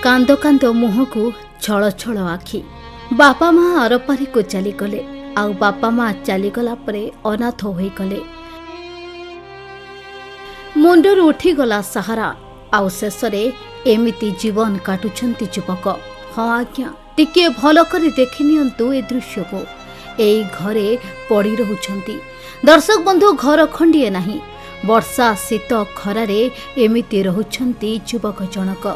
कांद कांद मुह को छल छल आखि बापा माँ आरपारी को चलीगले आउ बापा माँ चलीगला परे अनाथ होईगले। मुंडर उठीगला सहारा आउ शेषरे एमिति जीवन काटुछंती युवक। हाँ आज्ञा टिके भल करी देखि नियंतु ए दृश्य को। एई घरे पड़ी रहुछंती दर्शक बंधु घर खंडिए नाही। वर्षा शीत खरारे एमिति रहुछंती युवक जनक।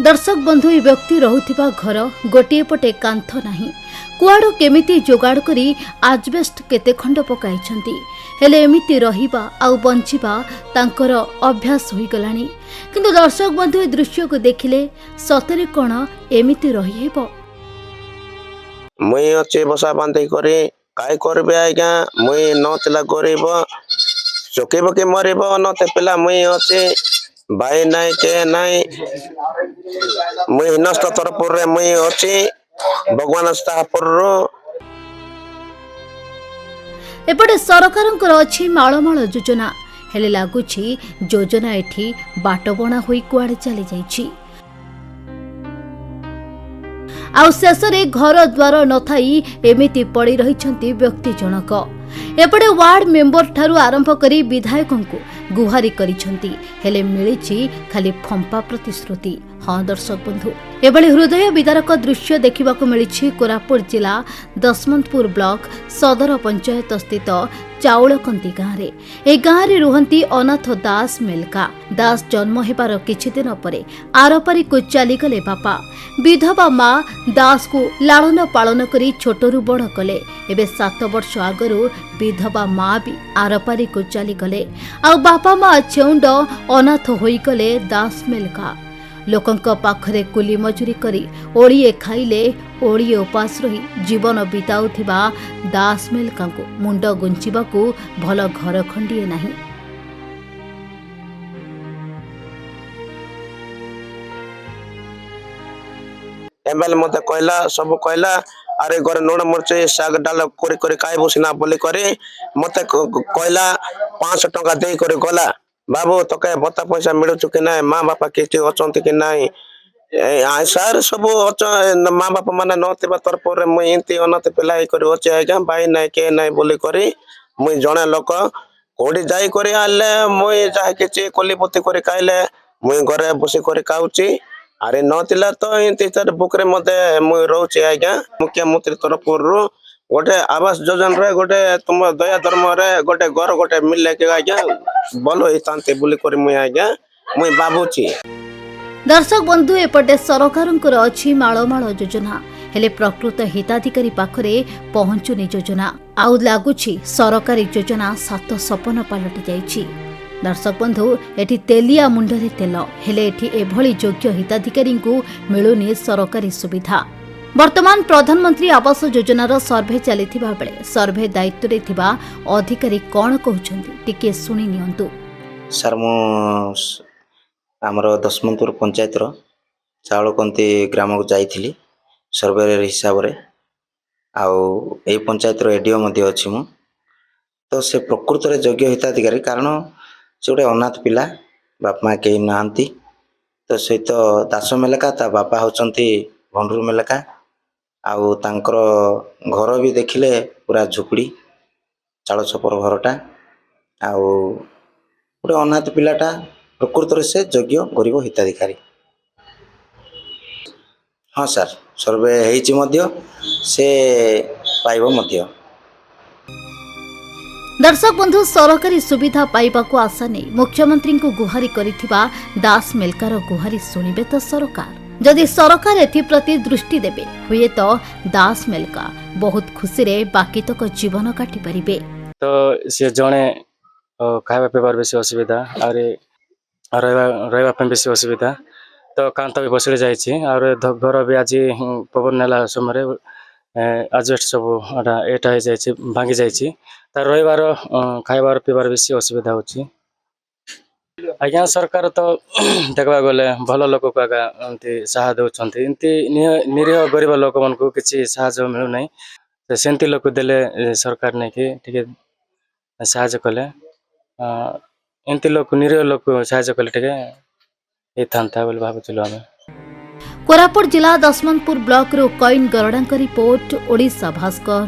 दर्शक बंधु ए व्यक्ति रहुथिबा घर गोटिए पटे कांथ नाही। कुआड़ केमिति जोगाड़ करी आजबेस्ट केते खंड पकाइछंती। हेले एमिति रहिबा आउ बंचिबा तांकर अभ्यास होई गलानी। किंतु दर्शक बंधु ए दृश्य को देखिले सतरे कोन एमिति रहि हेबो। मुई अच्छे बसा बांधे करे काय करबे आज्ञा मुई नतला गरीब चकेब के मरेब नते पिला मुई अच्छे भाई नाई के नाई मुई नष्ट तरपुर रे मुई अच्छे भगवान स्थापुर एपटे सरकारंकर अछि माळमाळ योजना हेले लागुछि योजना एठी बाटबणा होई कुआडे चली जाइछि। आउ शेषरे घर द्वार नथाई एमिति पड़ी रहिछंती व्यक्ति जनक। एपटे वार्ड मेंबर ठारू आरंभ करी विधायकों को गुहारी करिछंती हेले मिलिछि खाली फंपा प्रतिश्रुति। हाँ दर्शक बंधु एभली हृदय विदारक दृश्य देखिबाकू मिलिछि कोरापुट जिला दशमंतपुर ब्लॉक सदर पंचायत स्थित चाउलकंती गाँव। ए गाँव रे रुहंती अनाथ दास मेलका। दास जन्म हेबार किछि दिन परे आरपारी को चलीगले बापा। विधवा माँ दास को लालन पालन करी छोटरू बड़ कले। एबे 7 वर्ष आगरू विधवा माँ भी आरपारी को चलीगले आ बापा माँ छेउंड अनाथ होईगले दास मेलका। लोकंक पाखरे कुली मजूरी करी ओळिए खाइले ओळिए उपास रही जीवन बिताउथिबा दास मेलका को मुंड गुंचिबाकू भल घर खंडिए नाही। एमएल मते कहला सब कहला अरे घर नोड़ मरचे साग डाल करे करे काय बसिना बोली करे मते कहला 500 टका देई करे गला बाबू तके भत्ता पैसा मिलुछु कि ना माँ बापा किछि अचंती कि नाही सर सब माँ बापा माने नथिबा तरफ रे मुई एंती अनाथ पिलाई करे अछि आज्ञा भाई नाइ के नाइ बोली करे मुई जणे लोक कोडी जाई करे आले मुई जाय किछि कोलीपति करे खाइले मुई घरे बसी करे खाउची अरे नथिला तो एंती सर बुकरे मते मुई रहउची आज्ञा मुख्यमंत्री तरफ रो गोटे आवास योजना रे गोटे तुम दया धर्म रे गोटे घर गोटे मिलले के आज्ञा बोलो हितांते बोली करे मुई आज्ञा मुई बाबूची। दर्शक बंधु एपटे सरकारंकर अछि माळमाळ योजना हेले प्रकृत हिताधिकारी पाखरे पहुंचुनी योजना आउ लागुछि सरकारी योजना सात सपन पालटि जाइछि। दर्शक बंधु एठी तेलिया मुंडरे तेल हेले एठी एभली योग्य हिताधिकारी को मिलुनी सरकारी सुविधा। वर्तमान प्रधानमंत्री आवास योजनार सर्भे चलिथिबा बेले सर्भे दायित्व रे थिबा अधिकारी कोन कहउछन्ती टिके सुनि नियंतु। सर मो आमर दशमंतपुर पंचायत रो चाउलकंती ग्राम को जाइथिली सर्वे हिसाब रे आउ ए पंचायत रो एडीओ मध्ये अछि मु तो से प्रकृत रे योग्य हिताधिकारी कारण से गोटे अनाथ पिला बाप माँ के नांती तो सहित दास मेलका ता बापा होचंती भंडूर मेलका आउ तांकर घर भी देखिले पूरा झुपड़ी चाल छपर घरटा आउ गोटे अनाथ पिलाटा प्रकृत रे से योग्य गरीब हिताधिकारी। हाँ सर सर्वे हेइची मध्य से पाइबो मध्य। दर्शक बंधु सरकारी सुविधा पाइबाकू आशा नहीं मुख्यमंत्री को गुहारी करिथिबा दास मेलकार गुहारी सुनिबे तो सरकार जदि सरकार एप्रति दृष्टि देबे हुए तो दास मेलका बहुत खुशी रे बाकी तक जीवन काटी परिबे। तो से जणे खाଇବା पिबार बेसी असुविधा आरे रहबा बेसी असुविधा तो कांत भी बसले जाइछि और घर भी आज पवन नेला समय आजबेस्ट सब एटा जाइछि भांगी जाइछि तार रहिबार खाइबार पिबार बेसी असुविधा होछि। आज्ञा सरकार तो देखबा गले भल लोक को आगा एंती सहाय दउछन्ती एंती निरीह गरीब लोक मन को किछि सहाय मिलु नै सेंती लोक देले सरकार नै कि ठीक सहाय कले एंती लोक निरीह लोक सहाय कले ठीक ହେଇଥାନ୍ତା ବୋଲି ଭାବୁଥିଲୁ ଆମେ। କୋରାପୁଟ जिला दशमंतपुर ब्लॉक रो कईन गरड़ा रिपोर्ट ओडिशा भास्कर।